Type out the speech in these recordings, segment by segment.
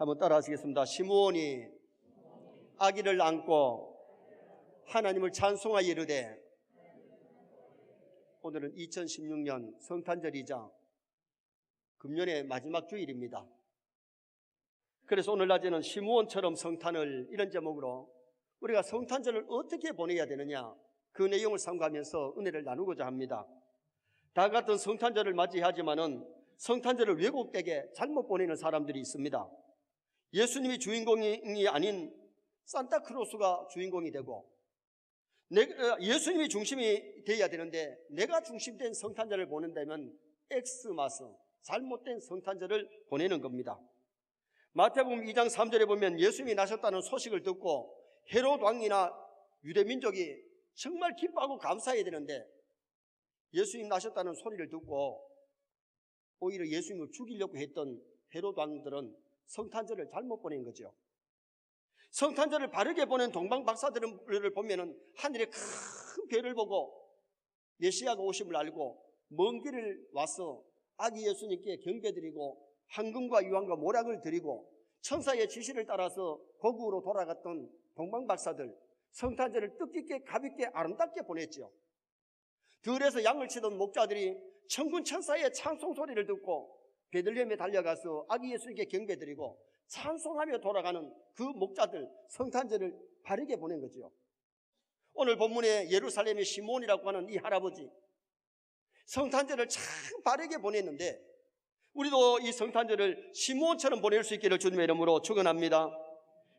한번 따라 하시겠습니다. 시므온이 아기를 안고 하나님을 찬송하여 이르되, 오늘은 2016년 성탄절이자 금년의 마지막 주일입니다. 그래서 오늘 낮에는 시므온처럼 성탄을, 이런 제목으로 우리가 성탄절을 어떻게 보내야 되느냐, 그 내용을 삼가하면서 은혜를 나누고자 합니다. 다 같은 성탄절을 맞이하지만은 성탄절을 왜곡되게 잘못 보내는 사람들이 있습니다. 예수님이 주인공이 아닌 산타크로스가 주인공이 되고, 예수님이 중심이 되어야 되는데 내가 중심된 성탄절을 보낸다면 엑스마스, 잘못된 성탄절을 보내는 겁니다. 마태복음 2장 3절에 보면 예수님이 나셨다는 소식을 듣고 헤롯 왕이나 유대민족이 정말 기뻐하고 감사해야 되는데, 예수님 나셨다는 소리를 듣고 오히려 예수님을 죽이려고 했던 헤롯 왕들은 성탄절을 잘못 보낸 거죠. 성탄절을 바르게 보낸 동방 박사들을 보면은 하늘에 큰 별을 보고 메시아가 오심을 알고 먼 길을 와서 아기 예수님께 경배드리고 황금과 유황과 모락을 드리고 천사의 지시를 따라서 고국으로 돌아갔던 동방 박사들, 성탄절을 뜻깊게 가볍게 아름답게 보냈죠. 들에서 양을 치던 목자들이 천군 천사의 찬송 소리를 듣고 베들레헴에 달려가서 아기 예수님께 경배드리고 찬송하며 돌아가는 그 목자들, 성탄절을 바르게 보낸 거죠. 오늘 본문에 예루살렘의 시므온이라고 하는 이 할아버지, 성탄절을 참 바르게 보냈는데 우리도 이 성탄절을 시므온처럼 보낼 수 있기를 주님의 이름으로 축원합니다.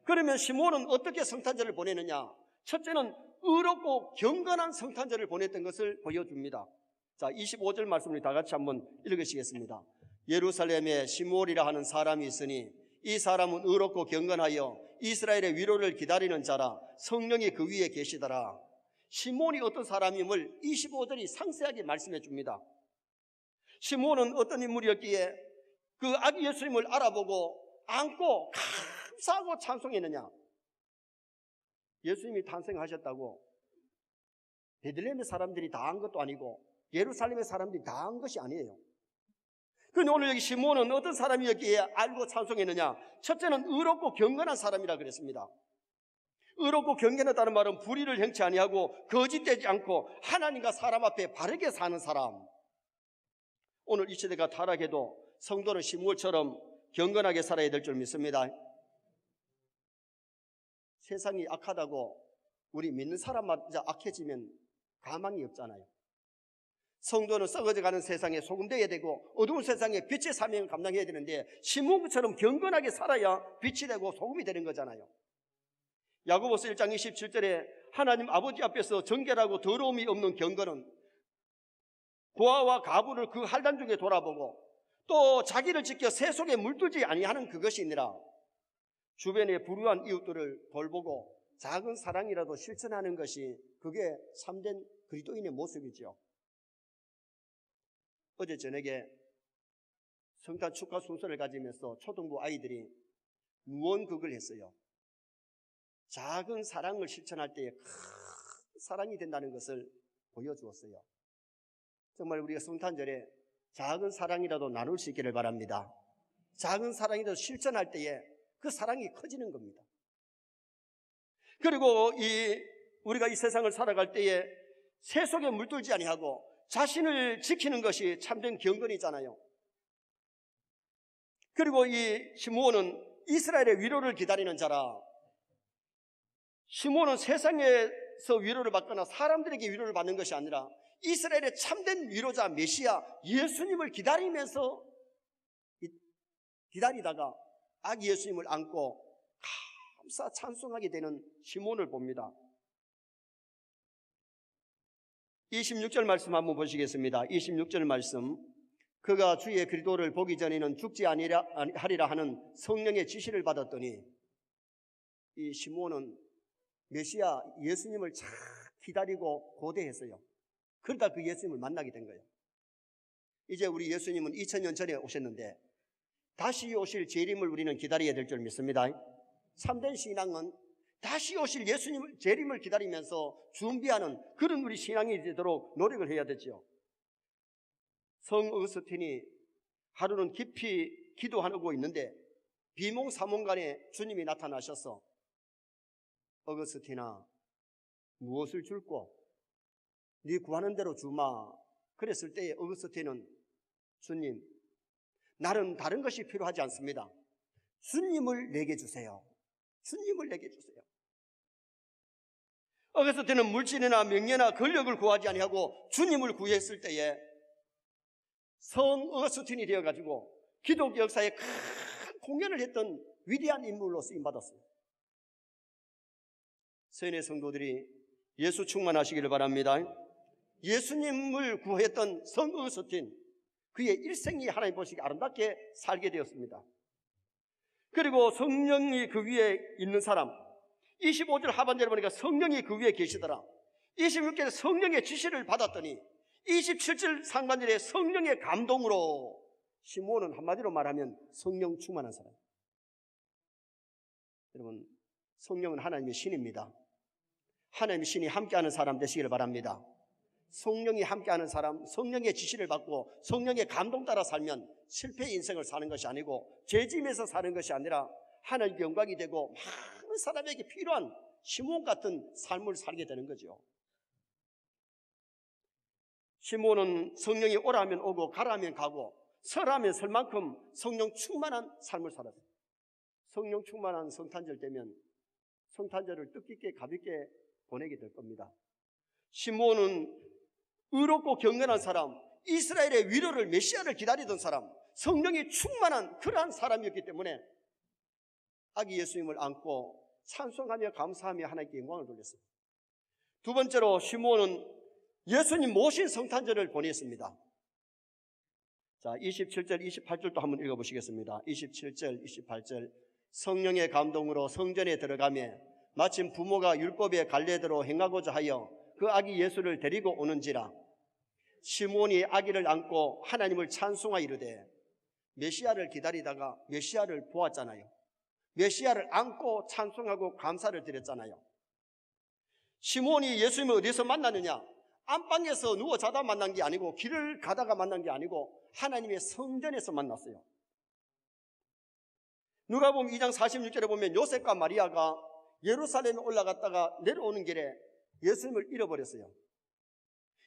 그러면 시므온은 어떻게 성탄절을 보내느냐? 첫째는 의롭고 경건한 성탄절을 보냈던 것을 보여줍니다. 자, 25절 말씀을 다 같이 한번 읽으시겠습니다. 예루살렘에 시므온이라 하는 사람이 있으니 이 사람은 의롭고 경건하여 이스라엘의 위로를 기다리는 자라, 성령이 그 위에 계시더라. 시므온이 어떤 사람임을 25절이 상세하게 말씀해 줍니다. 시므온은 어떤 인물이었기에 그 아기 예수님을 알아보고 안고 감사하고 찬송했느냐? 예수님이 탄생하셨다고 베들레헴의 사람들이 다 한 것도 아니고 예루살렘의 사람들이 다 한 것이 아니에요. 그런데 오늘 여기 시므온은 어떤 사람이었기에 알고 찬송했느냐? 첫째는 의롭고 경건한 사람이라 그랬습니다. 의롭고 경건하다는 말은 불의를 행치 아니하고 거짓되지 않고 하나님과 사람 앞에 바르게 사는 사람. 오늘 이 시대가 타락해도 성도는 시므온처럼 경건하게 살아야 될 줄 믿습니다. 세상이 악하다고 우리 믿는 사람마저 악해지면 가망이 없잖아요. 성도는 썩어져가는 세상에 소금 되어야 되고 어두운 세상에 빛의 사명을 감당해야 되는데 시므온처럼 경건하게 살아야 빛이 되고 소금이 되는 거잖아요. 야고보서 1장 27절에 하나님 아버지 앞에서 정결하고 더러움이 없는 경건은 고아와 가부를 그 할단 중에 돌아보고 또 자기를 지켜 새 속에 물들지 아니하는 그것이 있느라. 주변의 불우한 이웃들을 돌보고 작은 사랑이라도 실천하는 것이 그게 참된 그리스도인의 모습이죠. 어제 저녁에 성탄 축하 순서를 가지면서 초등부 아이들이 무언극을 했어요. 작은 사랑을 실천할 때에 큰 사랑이 된다는 것을 보여주었어요. 정말 우리가 성탄절에 작은 사랑이라도 나눌 수 있기를 바랍니다. 작은 사랑이라도 실천할 때에 그 사랑이 커지는 겁니다. 그리고 우리가 이 세상을 살아갈 때에 새 속에 물들지 아니하고 자신을 지키는 것이 참된 경건이잖아요. 그리고 이 시므온은 이스라엘의 위로를 기다리는 자라. 시므온은 세상에서 위로를 받거나 사람들에게 위로를 받는 것이 아니라 이스라엘의 참된 위로자 메시아 예수님을 기다리다가 아기 예수님을 안고 감사 찬송하게 되는 시므온을 봅니다. 26절 말씀 한번 보시겠습니다. 26절 말씀. 그가 주의 그리스도를 보기 전에는 죽지 아니하리라 하는 성령의 지시를 받았더니, 이 시므온은 메시아 예수님을 참 기다리고 고대했어요. 그러다 그 예수님을 만나게 된 거예요. 이제 우리 예수님은 2000년 전에 오셨는데 다시 오실 재림을 우리는 기다려야 될 줄 믿습니다. 참된 신앙은 다시 오실 예수님 재림을 기다리면서 준비하는 그런 우리 신앙이 되도록 노력을 해야 되죠. 성 어거스틴이 하루는 깊이 기도하고 있는데 비몽사몽간에 주님이 나타나셔서 어거스티나 무엇을 줄꼬? 네 구하는 대로 주마. 그랬을 때에 어거스티는 주님, 나는 다른 것이 필요하지 않습니다. 주님을 내게 주세요. 주님을 내게 주세요. 어거스티는 물질이나 명예나 권력을 구하지 아니하고 주님을 구했을 때에 성 어거스틴이 되어가지고 기독교 역사에 큰 공연을 했던 위대한 인물로 쓰임받았어요. 서인의 성도들이 예수 충만하시기를 바랍니다. 예수님을 구했던 성 어거스틴, 그의 일생이 하나님 보시기에 아름답게 살게 되었습니다. 그리고 성령이 그 위에 있는 사람, 25절 하반절에 보니까 성령이 그 위에 계시더라. 26절에 성령의 지시를 받았더니 27절 상반절에 성령의 감동으로, 시므온은 한마디로 말하면 성령 충만한 사람. 여러분, 성령은 하나님의 신입니다. 하나님의 신이 함께하는 사람 되시기를 바랍니다. 성령이 함께하는 사람, 성령의 지시를 받고 성령의 감동 따라 살면 실패의 인생을 사는 것이 아니고 죄짐에서 사는 것이 아니라 하나님의 영광이 되고 많은 사람에게 필요한 시므온 같은 삶을 살게 되는 거죠. 시므온은 성령이 오라면 오고 가라면 가고 설하면 설 만큼 성령 충만한 삶을 살았어요. 성령 충만한 성탄절 되면 성탄절을 뜻깊게 가볍게 보내게 될 겁니다. 시므온은 의롭고 경건한 사람, 이스라엘의 위로를, 메시아를 기다리던 사람, 성령이 충만한 그러한 사람이었기 때문에 아기 예수님을 안고 찬송하며 감사하며 하나님께 영광을 돌렸어요. 두 번째로 시므온은 예수님 모신 성탄절을 보냈습니다. 자, 27절, 28절도 한번 읽어보시겠습니다. 27절, 28절. 성령의 감동으로 성전에 들어가며 마침 부모가 율법의 갈례대로 행하고자 하여 그 아기 예수를 데리고 오는지라. 시므온이 아기를 안고 하나님을 찬송하여 이르되, 메시아를 기다리다가 메시아를 보았잖아요. 메시아를 안고 찬송하고 감사를 드렸잖아요. 시므온이 예수님을 어디서 만났느냐? 안방에서 누워 자다 만난 게 아니고 길을 가다가 만난 게 아니고 하나님의 성전에서 만났어요. 누가복음 2장 46절에 보면 요셉과 마리아가 예루살렘에 올라갔다가 내려오는 길에 예수님을 잃어버렸어요.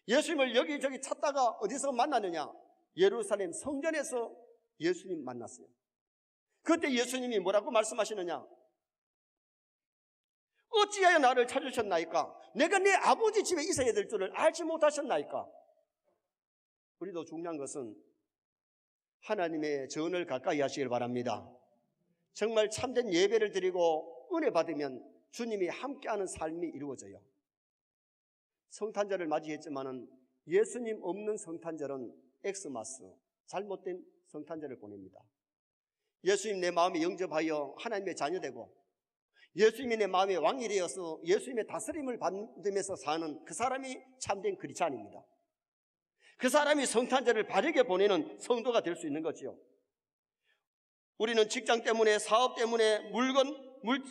예수님을 여기저기 찾다가 어디서 만났느냐? 예루살렘 성전에서 예수님 만났어요. 그때 예수님이 뭐라고 말씀하시느냐? 어찌하여 나를 찾으셨나이까? 내가 내 아버지 집에 있어야 될 줄을 알지 못하셨나이까? 우리도 중요한 것은 하나님의 전을 가까이 하시길 바랍니다. 정말 참된 예배를 드리고 은혜 받으면 주님이 함께하는 삶이 이루어져요. 성탄절을 맞이했지만은 예수님 없는 성탄절은 엑스마스, 잘못된 성탄절을 보냅니다. 예수님 내 마음에 영접하여 하나님의 자녀되고 예수님이 내 마음의 왕이 되어서 예수님의 다스림을 받으면서 사는 그 사람이 참된 크리스찬입니다. 그 사람이 성탄절을 바르게 보내는 성도가 될 수 있는 거죠. 우리는 직장 때문에, 사업 때문에,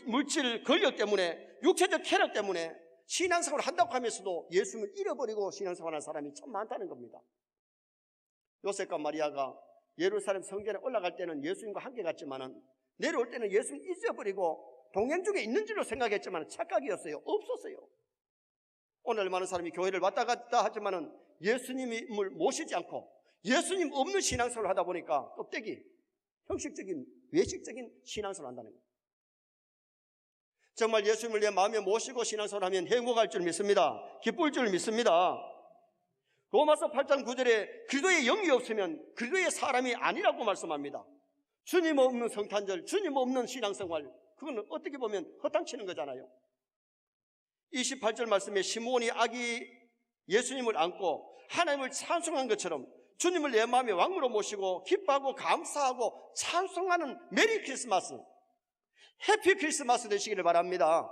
물질, 권력 때문에, 육체적 쾌락 때문에 신앙생활을 한다고 하면서도 예수님을 잃어버리고 신앙생활하는 사람이 참 많다는 겁니다. 요셉과 마리아가 예루살렘 성전에 올라갈 때는 예수님과 함께 갔지만은 내려올 때는 예수님 잊어버리고 동행 중에 있는 줄로 생각했지만 착각이었어요. 없었어요. 오늘 많은 사람이 교회를 왔다 갔다 하지만은 예수님을 모시지 않고 예수님 없는 신앙생활을 하다 보니까 껍데기, 형식적인, 외식적인 신앙생활을 한다는 거예요. 정말 예수님을 내 마음에 모시고 신앙생활을 하면 행복할 줄 믿습니다. 기쁠 줄 믿습니다. 로마서 8장 9절에 그리스도의 영이 없으면 그리스도의 사람이 아니라고 말씀합니다. 주님 없는 성탄절, 주님 없는 신앙생활, 그건 어떻게 보면 허탕치는 거잖아요. 28절 말씀에 시므온이 아기 예수님을 안고 하나님을 찬송한 것처럼 주님을 내 마음의 왕으로 모시고 기뻐하고 감사하고 찬송하는 메리 크리스마스, 해피 크리스마스 되시기를 바랍니다.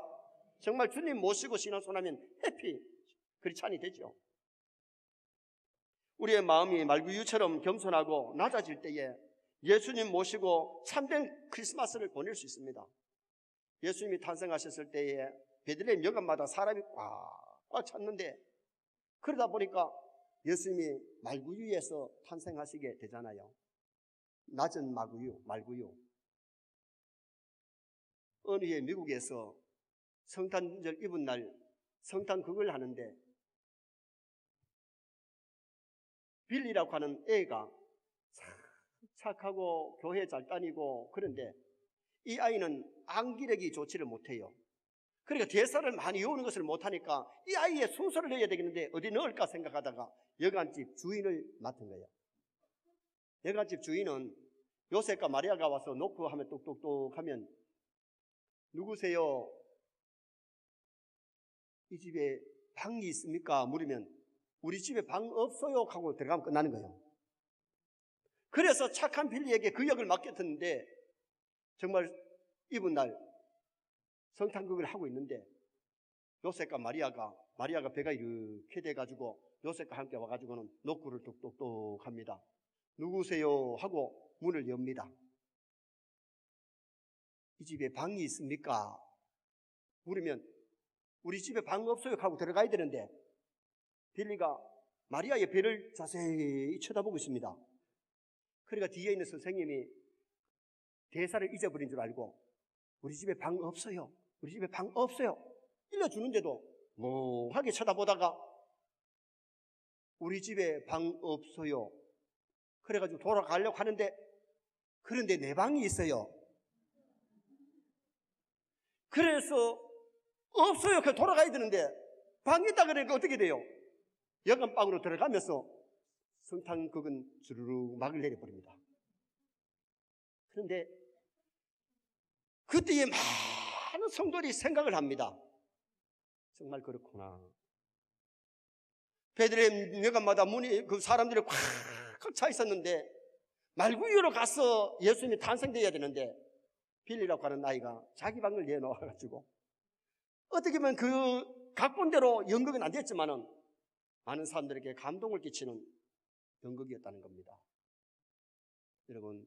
정말 주님 모시고 신앙생활하면 해피 크리스찬이 되죠. 우리의 마음이 말구유처럼 겸손하고 낮아질 때에 예수님 모시고 참된 크리스마스를 보낼 수 있습니다. 예수님이 탄생하셨을 때에 베들레헴 여관마다 사람이 꽉 찼는데 그러다 보니까 예수님이 말구유에서 탄생하시게 되잖아요. 낮은 말구유. 어느 해 미국에서 성탄절 입은 날 성탄극을 하는데 빌리라고 하는 애가 착하고 교회 잘 다니고 그런데 이 아이는 암기력이 좋지를 못해요. 그러니까 대사를 많이 외우는 것을 못하니까 이 아이의 순서를 넣어야 되겠는데 어디 넣을까 생각하다가 여관집 주인을 맡은 거예요. 여관집 주인은 요셉과 마리아가 와서 놓고 하면 똑똑똑 하면 누구세요? 이 집에 방이 있습니까? 물으면 우리 집에 방 없어요 하고 들어가면 끝나는 거예요. 그래서 착한 빌리에게 그 역을 맡겼는데 정말 이분 날 성탄극을 하고 있는데 요셉과 마리아가 배가 이렇게 돼가지고 요셉과 함께 와가지고는 노크를 똑똑똑 합니다. 누구세요? 하고 문을 엽니다. 이 집에 방이 있습니까? 물으면 우리 집에 방 없어요 하고 들어가야 되는데 빌리가 마리아의 배를 자세히 쳐다보고 있습니다. 그러니까 뒤에 있는 선생님이 대사를 잊어버린 줄 알고 우리 집에 방 없어요. 우리 집에 방 없어요. 일러주는데도 멍하게 쳐다보다가 우리 집에 방 없어요. 그래가지고 돌아가려고 하는데 그런데 내 방이 있어요. 그래서 없어요. 그래서 돌아가야 되는데 방이 있다 그러니까 어떻게 돼요? 여관방으로 들어가면서 성탄극은 주르륵 막을 내려버립니다. 그런데 그때에 많은 성도들이 생각을 합니다. 정말 그렇구나. 베들레헴 여관마다 문이 그 사람들이 꽉 차 있었는데 말구유로 가서 예수님이 탄생되어야 되는데 빌리라고 하는 아이가 자기 방을 내놓아가지고 어떻게 보면 그 각본대로 연극은 안 됐지만은 많은 사람들에게 감동을 끼치는 연극이었다는 겁니다. 여러분,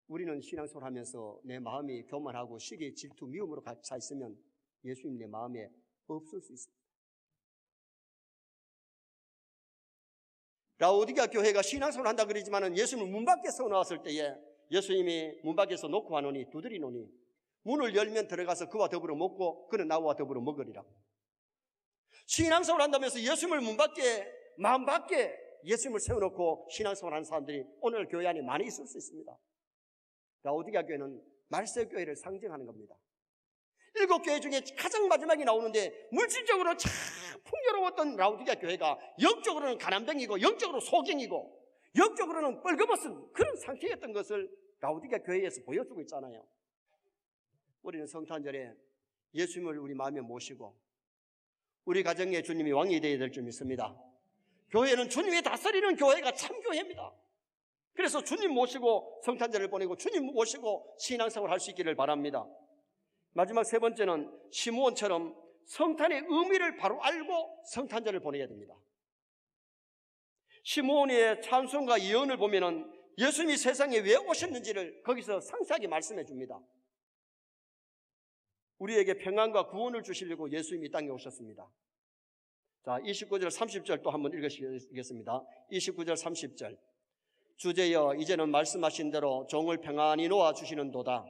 우리는 신앙생활 하면서 내 마음이 교만하고 시기, 질투, 미움으로 차 있으면 예수님 내 마음에 없을 수 있습니다. 라오디게아 교회가 신앙생활을 한다 그러지만은 예수님을 문 밖에서 나왔을 때에 예수님이 문 밖에서 놓고 하노니 두드리노니 문을 열면 들어가서 그와 더불어 먹고 그는 나와 더불어 먹으리라. 신앙생활을 한다면서 예수님을 문 밖에 마음 밖에 예수님을 세워놓고 신앙생활 하는 사람들이 오늘 교회 안에 많이 있을 수 있습니다. 라오디게아 교회는 말세 교회를 상징하는 겁니다. 7교회 중에 가장 마지막에 나오는데 물질적으로 참 풍요로웠던 라오디게아 교회가 영적으로는 가난뱅이고 영적으로 소경이고 영적으로는 뻘거벗은 그런 상태였던 것을 라오디게아 교회에서 보여주고 있잖아요. 우리는 성탄절에 예수님을 우리 마음에 모시고 우리 가정에 주님이 왕이 되어야 될 줄 믿습니다. 교회는 주님이 다스리는 교회가 참 교회입니다. 그래서 주님 모시고 성탄절을 보내고 주님 모시고 신앙생활을 할 수 있기를 바랍니다. 마지막 세 번째는 시므온처럼 성탄의 의미를 바로 알고 성탄절을 보내야 됩니다. 시므온의 찬송과 예언을 보면은 예수님이 세상에 왜 오셨는지를 거기서 상세하게 말씀해 줍니다. 우리에게 평안과 구원을 주시려고 예수님이 이 땅에 오셨습니다. 자, 29절 30절 또 한번 읽으시겠습니다. 29절 30절 주제여 이제는 말씀하신 대로 종을 평안히 놓아주시는도다.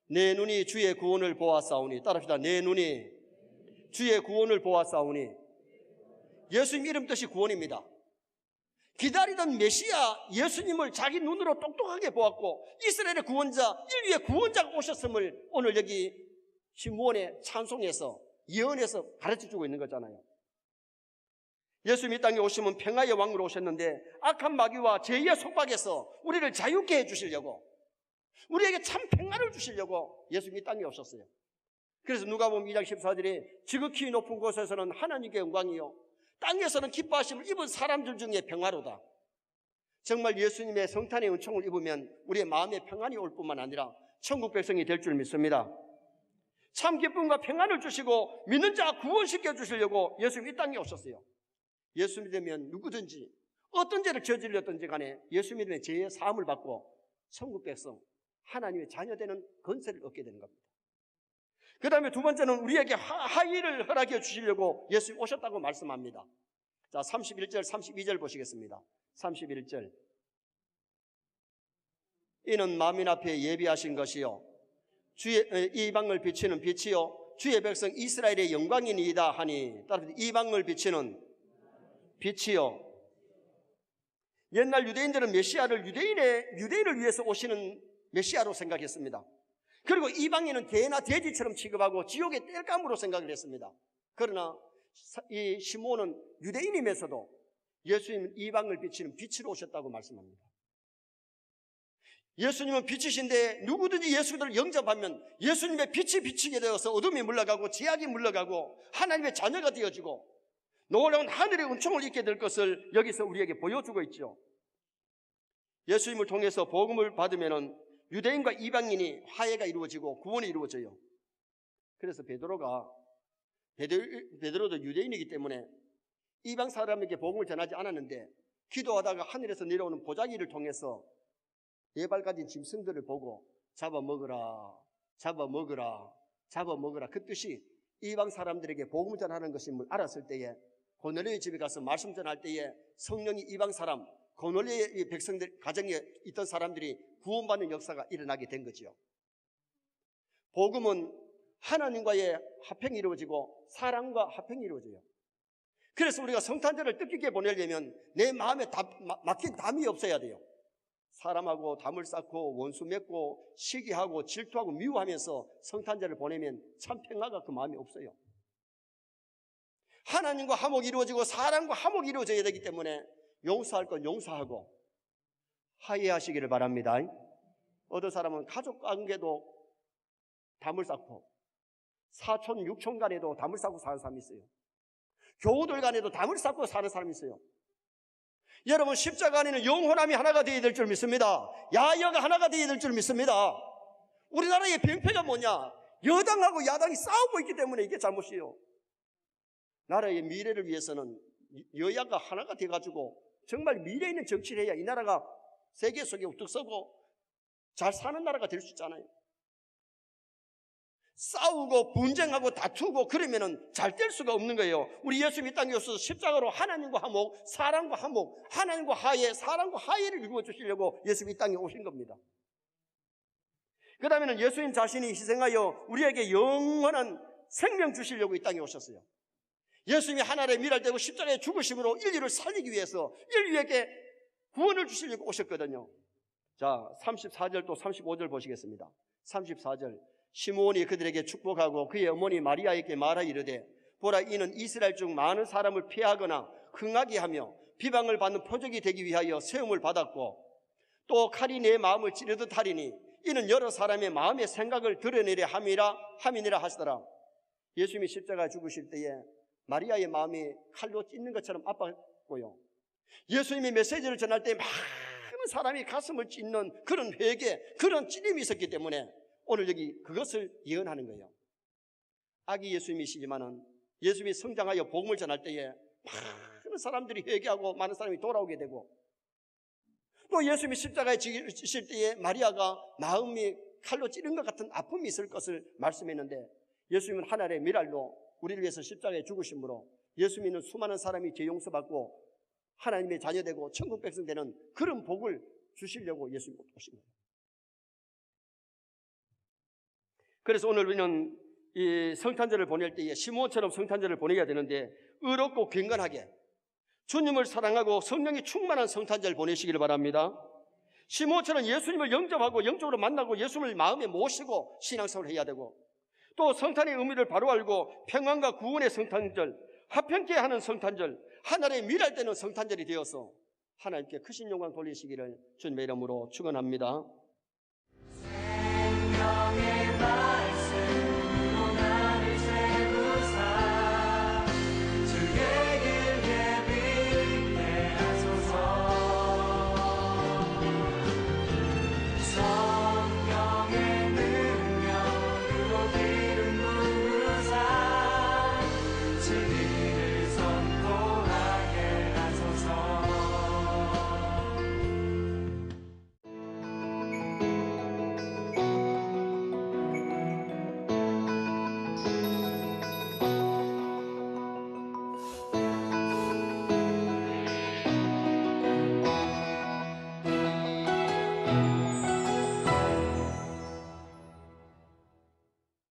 내 눈이 주의 구원을 보았사오니 따라합시다. 내 눈이 주의 구원을 보았사오니 예수님 이름 뜻이 구원입니다. 기다리던 메시아 예수님을 자기 눈으로 똑똑하게 보았고 이스라엘의 구원자 인류의 구원자가 오셨음을 오늘 여기 시므온의 찬송에서 예언에서 가르쳐주고 있는 거잖아요. 예수님이 이 땅에 오시면 평화의 왕으로 오셨는데 악한 마귀와 죄의 속박에서 우리를 자유케 해주시려고 우리에게 참 평안을 주시려고 예수님이 이 땅에 오셨어요. 그래서 누가복음 2장 14절에 지극히 높은 곳에서는 하나님께 영광이요 땅에서는 기뻐하심을 입은 사람들 중에 평화로다. 정말 예수님의 성탄의 은총을 입으면 우리의 마음에 평안이 올 뿐만 아니라 천국 백성이 될 줄 믿습니다. 참 기쁨과 평안을 주시고 믿는 자 구원시켜 주시려고 예수님이 이 땅에 오셨어요. 예수 믿으면 누구든지 어떤 죄를 저질렀든지 간에 예수 믿으면 죄의 사함을 받고 천국 백성 하나님의 자녀되는 권세를 얻게 되는 겁니다. 그 다음에 두 번째는 우리에게 하의를 허락해 주시려고 예수님 오셨다고 말씀합니다. 자, 31절 32절 보시겠습니다. 31절 이는 만민 앞에 예비하신 것이요 이방을 비치는 빛이요 주의 백성 이스라엘의 영광이니이다 하니, 따라서 이방을 비치는 빛이요. 옛날 유대인들은 메시아를 유대인을 위해서 오시는 메시아로 생각했습니다. 그리고 이방인은 개나 돼지처럼 취급하고 지옥의 땔감으로 생각을 했습니다. 그러나 이 시므온은 유대인이면서도 예수님은 이방을 비치는 빛으로 오셨다고 말씀합니다. 예수님은 빛이신데 누구든지 예수를 영접하면 예수님의 빛이 비치게 되어서 어둠이 물러가고 죄악이 물러가고 하나님의 자녀가 되어지고 놀라운 하늘의 은총을 입게 될 것을 여기서 우리에게 보여주고 있죠. 예수님을 통해서 복음을 받으면 유대인과 이방인이 화해가 이루어지고 구원이 이루어져요. 그래서 베드로도 유대인이기 때문에 이방 사람에게 복음을 전하지 않았는데 기도하다가 하늘에서 내려오는 보자기를 통해서 4발 가진 짐승들을 보고 잡아먹으라 그 뜻이 이방 사람들에게 복음을 전하는 것임을 알았을 때에 고넬료의 집에 가서 말씀 전할 때에 성령이 이방 사람 고넬료의 백성들 가정에 있던 사람들이 구원받는 역사가 일어나게 된 거죠. 복음은 하나님과의 합행이 이루어지고 사람과 합행이 이루어져요. 그래서 우리가 성탄절을 뜻깊게 보내려면 내 마음에 막힌 담이 없어야 돼요. 사람하고 담을 쌓고 원수 맺고 시기하고 질투하고 미워하면서 성탄절을 보내면 참 평화가 그 마음에 없어요. 하나님과 화목이 이루어지고 사람과 화목이 이루어져야 되기 때문에 용서할 건 용서하고 화해하시기를 바랍니다. 어떤 사람은 가족 관계도 담을 쌓고 사촌 육촌 간에도 담을 쌓고 사는 사람이 있어요. 교우들 간에도 담을 쌓고 사는 사람이 있어요. 여러분, 십자가 안에는 영혼함이 하나가 되어야 될 줄 믿습니다. 야여가 하나가 되어야 될 줄 믿습니다. 우리나라의 병폐가 뭐냐? 여당하고 야당이 싸우고 있기 때문에 이게 잘못이에요. 나라의 미래를 위해서는 여야가 하나가 돼가지고 정말 미래 있는 정치를 해야 이 나라가 세계 속에 우뚝 서고 잘 사는 나라가 될 수 있잖아요. 싸우고 분쟁하고 다투고 그러면은 잘 될 수가 없는 거예요. 우리 예수님이 이 땅에 오셔서 십자가로 하나님과 화목, 사람과 화목, 하나님과 화해, 사람과 화해를 이루어 주시려고 예수님이 이 땅에 오신 겁니다. 그 다음에는 예수님 자신이 희생하여 우리에게 영원한 생명 주시려고 이 땅에 오셨어요. 예수님이 하나님의 미랄되고 십자가에 죽으심으로 인류를 살리기 위해서 인류에게 구원을 주시려고 오셨거든요. 자, 34절 또 35절 보시겠습니다. 34절 시므온이 그들에게 축복하고 그의 어머니 마리아에게 말하 이르되 보라, 이는 이스라엘 중 많은 사람을 피하거나 흥하게 하며 비방을 받는 표적이 되기 위하여 세움을 받았고 또 칼이 내 마음을 찌르듯 하리니 이는 여러 사람의 마음의 생각을 드러내려 함이니라 하시더라. 예수님이 십자가에 죽으실 때에 마리아의 마음이 칼로 찢는 것처럼 아팠고요. 예수님이 메시지를 전할 때 많은 사람이 가슴을 찢는 그런 회개, 그런 찔림이 있었기 때문에 오늘 여기 그것을 예언하는 거예요. 아기 예수님이시지만은 예수님이 성장하여 복음을 전할 때에 많은 사람들이 회개하고 많은 사람이 돌아오게 되고 또 예수님이 십자가에 지실 때에 마리아가 마음이 칼로 찌른 것 같은 아픔이 있을 것을 말씀했는데 예수님은 하나님의 미랄로 우리를 위해서 십자가에 죽으심으로 예수 믿는 수많은 사람이 죄 용서받고 하나님의 자녀되고 천국 백성 되는 그런 복을 주시려고 예수님 오신 거예요. 그래서 오늘 우리는 이 성탄절을 보낼 때에 시므온처럼 성탄절을 보내야 되는데 의롭고 경건하게 주님을 사랑하고 성령이 충만한 성탄절 보내시기를 바랍니다. 시므온처럼 예수님을 영접하고 영적으로 만나고 예수님을 마음에 모시고 신앙생활을 해야 되고 또 성탄의 의미를 바로 알고 평안과 구원의 성탄절, 화평케 하는 성탄절, 하나님의 미랄되는 성탄절이 되어서 하나님께 크신 영광 돌리시기를 주님의 이름으로 축원합니다.